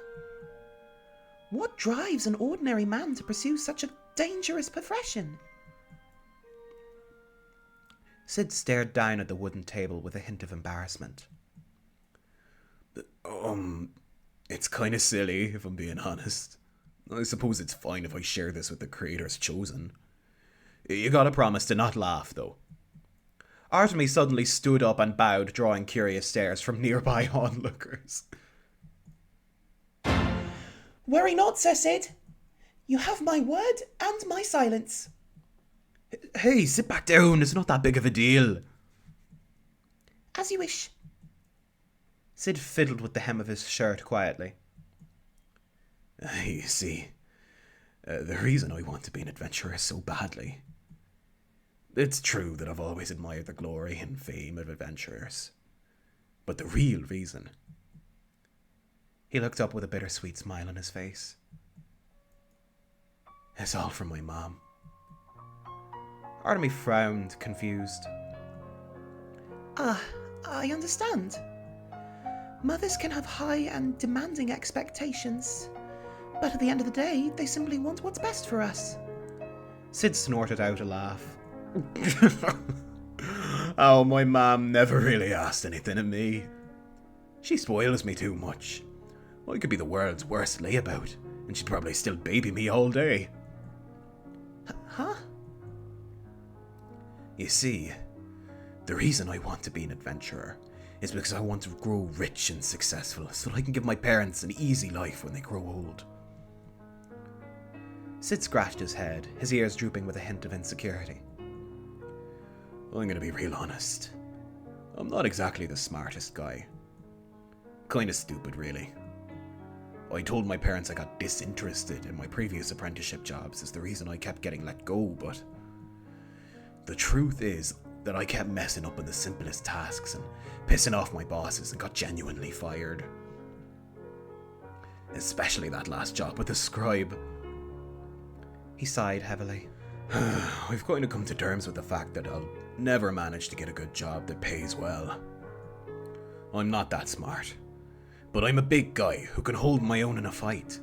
Speaker 2: What drives an ordinary man to pursue such a dangerous profession?
Speaker 1: Sidd stared down at the wooden table with a hint of embarrassment.
Speaker 3: It's kinda silly, if I'm being honest. I suppose it's fine if I share this with the creators chosen. You gotta promise to not laugh, though.
Speaker 1: Artemi suddenly stood up and bowed, drawing curious stares from nearby onlookers.
Speaker 2: Worry not, Sir Sidd. You have my word and my silence.
Speaker 3: Hey, sit back down. It's not that big of a deal.
Speaker 2: As you wish.
Speaker 1: Sidd fiddled with the hem of his shirt quietly.
Speaker 3: You see, the reason I want to be an adventurer so badly. It's true that I've always admired the glory and fame of adventurers. But the real reason...
Speaker 1: He looked up with a bittersweet smile on his face.
Speaker 3: It's all from my mom.
Speaker 1: Artemi frowned, confused.
Speaker 2: I understand. Mothers can have high and demanding expectations, but at the end of the day, they simply want what's best for us.
Speaker 1: Sidd snorted out a laugh.
Speaker 3: Oh, my mom never really asked anything of me. She spoils me too much. I could be the world's worst layabout, and she'd probably still baby me all day.
Speaker 2: Huh?
Speaker 3: You see, the reason I want to be an adventurer is because I want to grow rich and successful so that I can give my parents an easy life when they grow old.
Speaker 1: Sidd scratched his head, his ears drooping with a hint of insecurity.
Speaker 3: I'm gonna be real honest. I'm not exactly the smartest guy. Kinda stupid, really. I told my parents I got disinterested in my previous apprenticeship jobs is the reason I kept getting let go, but the truth is that I kept messing up in the simplest tasks and pissing off my bosses and got genuinely fired. Especially that last job with the scribe.
Speaker 1: He sighed heavily.
Speaker 3: I've kind of come to terms with the fact that I'll never manage to get a good job that pays well. I'm not that smart, but I'm a big guy who can hold my own in a fight.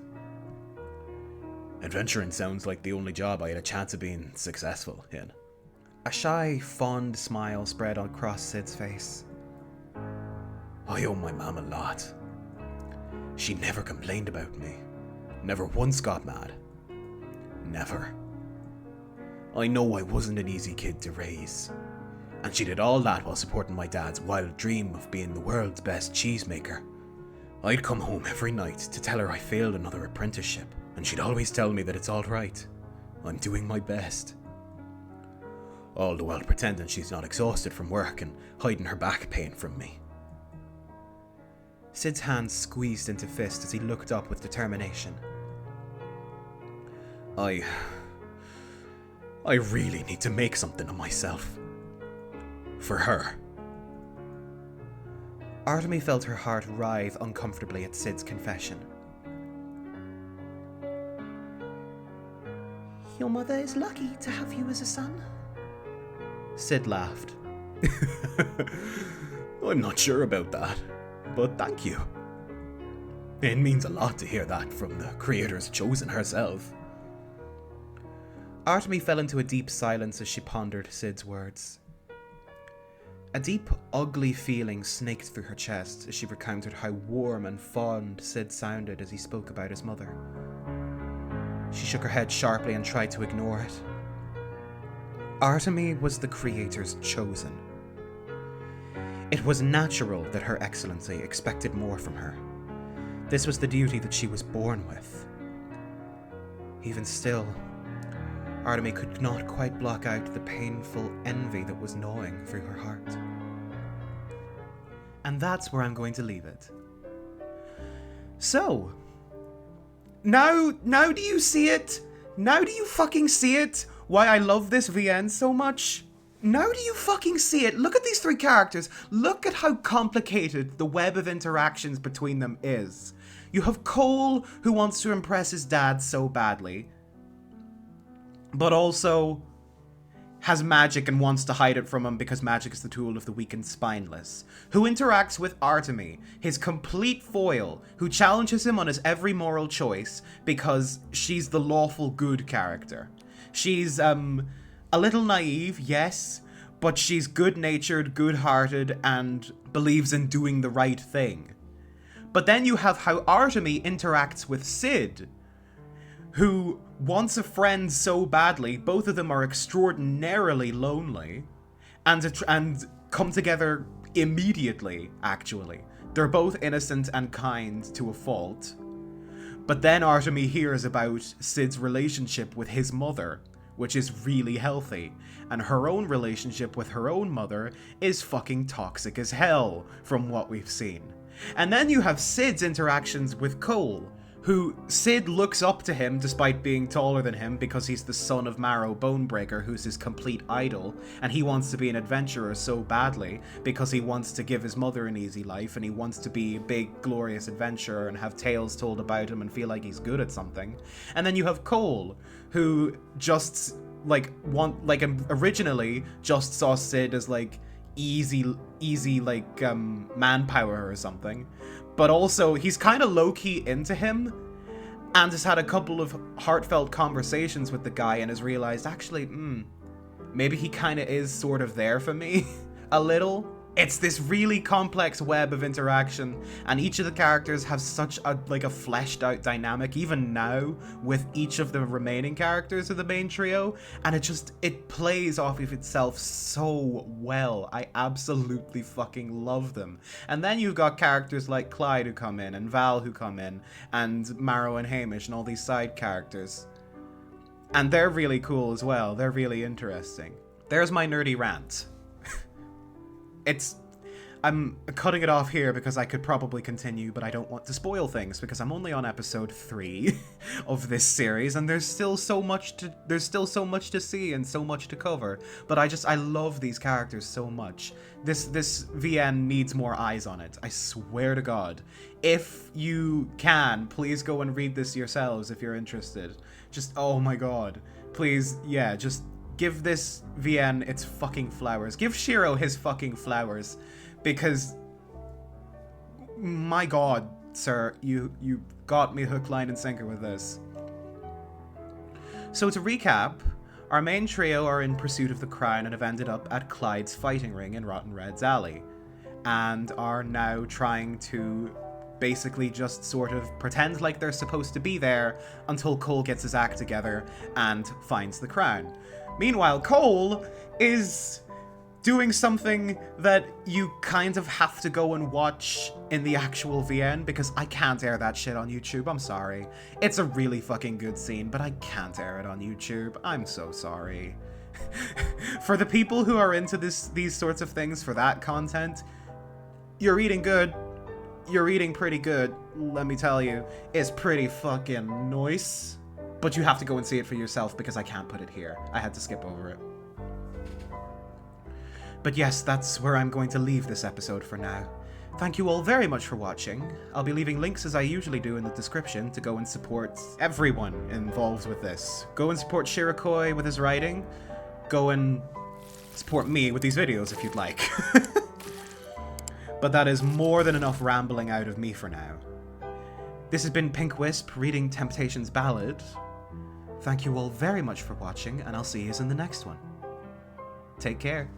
Speaker 3: Adventuring sounds like the only job I had a chance of being successful in.
Speaker 1: A shy, fond smile spread across Sid's face.
Speaker 3: I owe my mum a lot. She never complained about me. Never once got mad. Never. I know I wasn't an easy kid to raise. And she did all that while supporting my dad's wild dream of being the world's best cheesemaker. I'd come home every night to tell her I failed another apprenticeship, and she'd always tell me that it's alright. I'm doing my best. All the while pretending she's not exhausted from work and hiding her back pain from me.
Speaker 1: Sid's hands squeezed into fist as he looked up with determination.
Speaker 3: I really need to make something of myself. For her.
Speaker 1: Artemi felt her heart writhe uncomfortably at Sid's confession.
Speaker 2: Your mother is lucky to have you as a son.
Speaker 1: Sidd laughed.
Speaker 3: I'm not sure about that, but thank you. It means a lot to hear that from the creator's chosen herself.
Speaker 1: Artemi fell into a deep silence as she pondered Sid's words. A deep, ugly feeling snaked through her chest as she recounted how warm and fond Sidd sounded as he spoke about his mother. She shook her head sharply and tried to ignore it. Artemi was the creator's chosen. It was natural that Her Excellency expected more from her. This was the duty that she was born with. Even still, Artemi could not quite block out the painful envy that was gnawing through her heart. And that's where I'm going to leave it. So, now do you see it? Now do you fucking see it? Why I love this VN so much? Now do you fucking see it? Look at these three characters. Look at how complicated the web of interactions between them is. You have Cole, who wants to impress his dad so badly, but also has magic and wants to hide it from him because magic is the tool of the weak and spineless. Who interacts with Artemi, his complete foil, who challenges him on his every moral choice because she's the lawful good character. She's, a little naive, yes, but she's good-natured, good-hearted, and believes in doing the right thing. But then you have how Artemi interacts with Sidd, who wants a friend so badly. Both of them are extraordinarily lonely, and come together immediately, actually. They're both innocent and kind to a fault. But then Artemi hears about Sidd's relationship with his mother, which is really healthy, and her own relationship with her own mother is fucking toxic as hell, from what we've seen. And then you have Sidd's interactions with Cole, who Sidd looks up to him despite being taller than him because he's the son of Marrow Bonebreaker, who's his complete idol, and he wants to be an adventurer so badly because he wants to give his mother an easy life, and he wants to be a big, glorious adventurer and have tales told about him and feel like he's good at something. And then you have Cole, who just, originally just saw Sidd as, easy, manpower or something. But also, he's kind of low-key into him, and has had a couple of heartfelt conversations with the guy and has realized, actually, maybe he kind of is sort of there for me, a little. It's this really complex web of interaction, and each of the characters have such a fleshed out dynamic, even now, with each of the remaining characters of the main trio, and it plays off of itself so well. I absolutely fucking love them. And then you've got characters like Clyde who come in, and Val who come in, and Marrow and Hamish, and all these side characters. And they're really cool as well. They're really interesting. There's my nerdy rant. I'm cutting it off here because I could probably continue, but I don't want to spoil things because I'm only on episode 3 of this series, and there's still so much to see and so much to cover. But I love these characters so much. This VN needs more eyes on it. I swear to God. If you can, please go and read this yourselves if you're interested. Just, oh my God. Please, yeah, just give this VN its fucking flowers. Give Shiro his fucking flowers. Because, my God, sir, you got me hook, line, and sinker with this. So to recap, our main trio are in pursuit of the crown and have ended up at Clyde's fighting ring in Rotten Red's alley, and are now trying to basically just sort of pretend like they're supposed to be there until Cole gets his act together and finds the crown. Meanwhile, Cole is doing something that you kind of have to go and watch in the actual VN, because I can't air that shit on YouTube. I'm sorry. It's a really fucking good scene, but I can't air it on YouTube. I'm so sorry. For the people who are into these sorts of things, for that content, you're eating good. You're eating pretty good, let me tell you. It's pretty fucking nice. But you have to go and see it for yourself, because I can't put it here. I had to skip over it. But yes, that's where I'm going to leave this episode for now. Thank you all very much for watching. I'll be leaving links as I usually do in the description to go and support everyone involved with this. Go and support Shirokoi with his writing. Go and support me with these videos if you'd like. But that is more than enough rambling out of me for now. This has been Pink Wisp reading Temptation's Ballad. Thank you all very much for watching, and I'll see you in the next one. Take care.